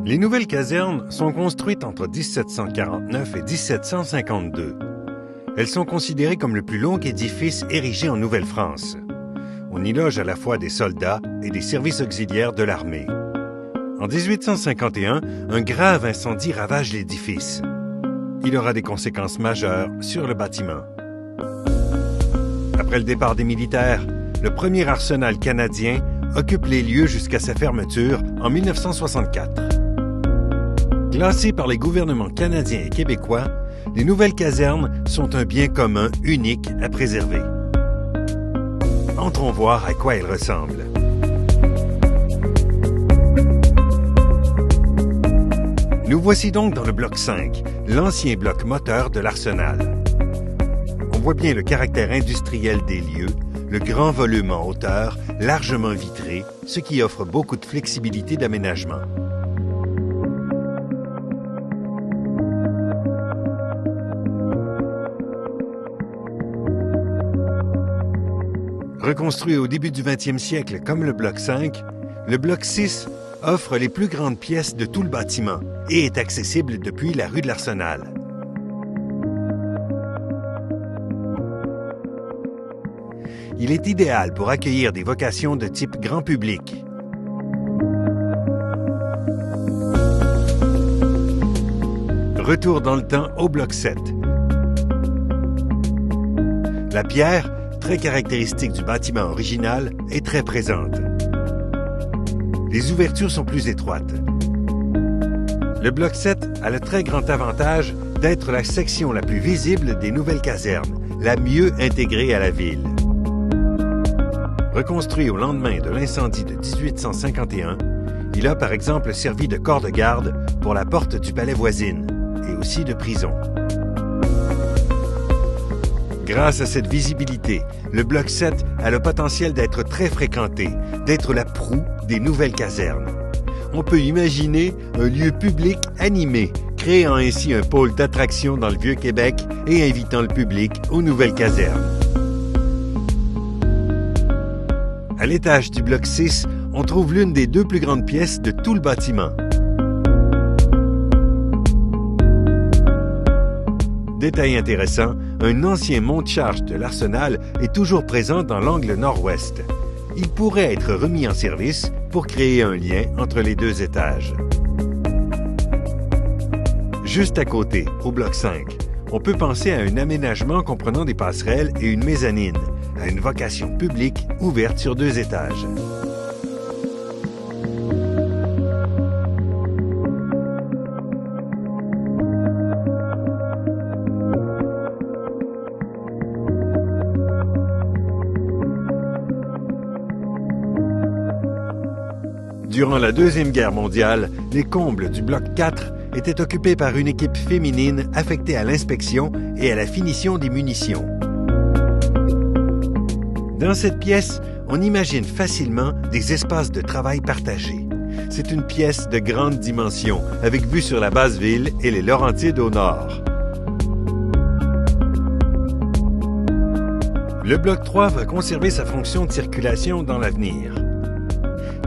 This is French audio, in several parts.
Les nouvelles casernes sont construites entre 1749 et 1752. Elles sont considérées comme le plus long édifice érigé en Nouvelle-France. On y loge à la fois des soldats et des services auxiliaires de l'armée. En 1851, un grave incendie ravage l'édifice. Il aura des conséquences majeures sur le bâtiment. Après le départ des militaires, le premier arsenal canadien occupe les lieux jusqu'à sa fermeture en 1964. Classées par les gouvernements canadiens et québécois, les nouvelles casernes sont un bien commun unique à préserver. Entrons voir à quoi elles ressemblent. Nous voici donc dans le bloc 5, l'ancien bloc moteur de l'arsenal. On voit bien le caractère industriel des lieux, le grand volume en hauteur, largement vitré, ce qui offre beaucoup de flexibilité d'aménagement. Reconstruit au début du 20e siècle comme le bloc 5, le bloc 6 offre les plus grandes pièces de tout le bâtiment et est accessible depuis la rue de l'Arsenal. Il est idéal pour accueillir des vocations de type grand public. Retour dans le temps au bloc 7. La pierre, très caractéristique du bâtiment original, est très présente. Les ouvertures sont plus étroites. Le bloc 7 a le très grand avantage d'être la section la plus visible des nouvelles casernes, la mieux intégrée à la ville. Reconstruit au lendemain de l'incendie de 1851, il a par exemple servi de corps de garde pour la porte du palais voisine et aussi de prison. Grâce à cette visibilité, le bloc 7 a le potentiel d'être très fréquenté, d'être la proue des nouvelles casernes. On peut imaginer un lieu public animé, créant ainsi un pôle d'attraction dans le Vieux-Québec et invitant le public aux nouvelles casernes. À l'étage du bloc 6, on trouve l'une des deux plus grandes pièces de tout le bâtiment. Détail intéressant, un ancien monte-charge de l'arsenal est toujours présent dans l'angle nord-ouest. Il pourrait être remis en service pour créer un lien entre les deux étages. Juste à côté, au bloc 5, on peut penser à un aménagement comprenant des passerelles et une mezzanine, à une vocation publique ouverte sur 2 étages. Durant la Deuxième Guerre mondiale, les combles du bloc 4 étaient occupés par une équipe féminine affectée à l'inspection et à la finition des munitions. Dans cette pièce, on imagine facilement des espaces de travail partagés. C'est une pièce de grande dimension, avec vue sur la basse ville et les Laurentides au nord. Le bloc 3 va conserver sa fonction de circulation dans l'avenir.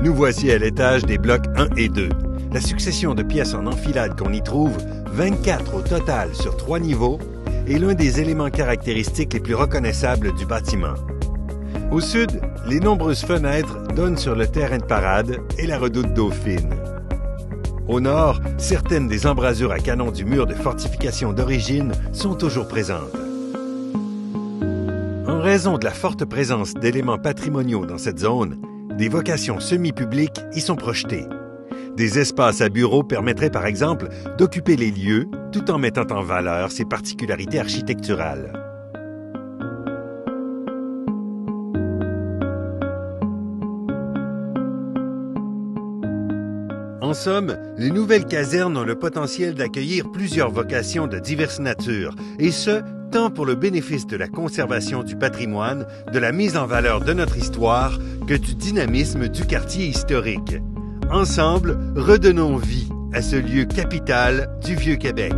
Nous voici à l'étage des blocs 1 et 2. La succession de pièces en enfilade qu'on y trouve, 24 au total sur 3 niveaux, est l'un des éléments caractéristiques les plus reconnaissables du bâtiment. Au sud, les nombreuses fenêtres donnent sur le terrain de parade et la redoute Dauphine. Au nord, certaines des embrasures à canon du mur de fortification d'origine sont toujours présentes. En raison de la forte présence d'éléments patrimoniaux dans cette zone, des vocations semi-publiques y sont projetées. Des espaces à bureaux permettraient par exemple d'occuper les lieux tout en mettant en valeur ses particularités architecturales. En somme, les nouvelles casernes ont le potentiel d'accueillir plusieurs vocations de diverses natures, et ce, tant pour le bénéfice de la conservation du patrimoine, de la mise en valeur de notre histoire, que du dynamisme du quartier historique. Ensemble, redonnons vie à ce lieu capital du Vieux-Québec.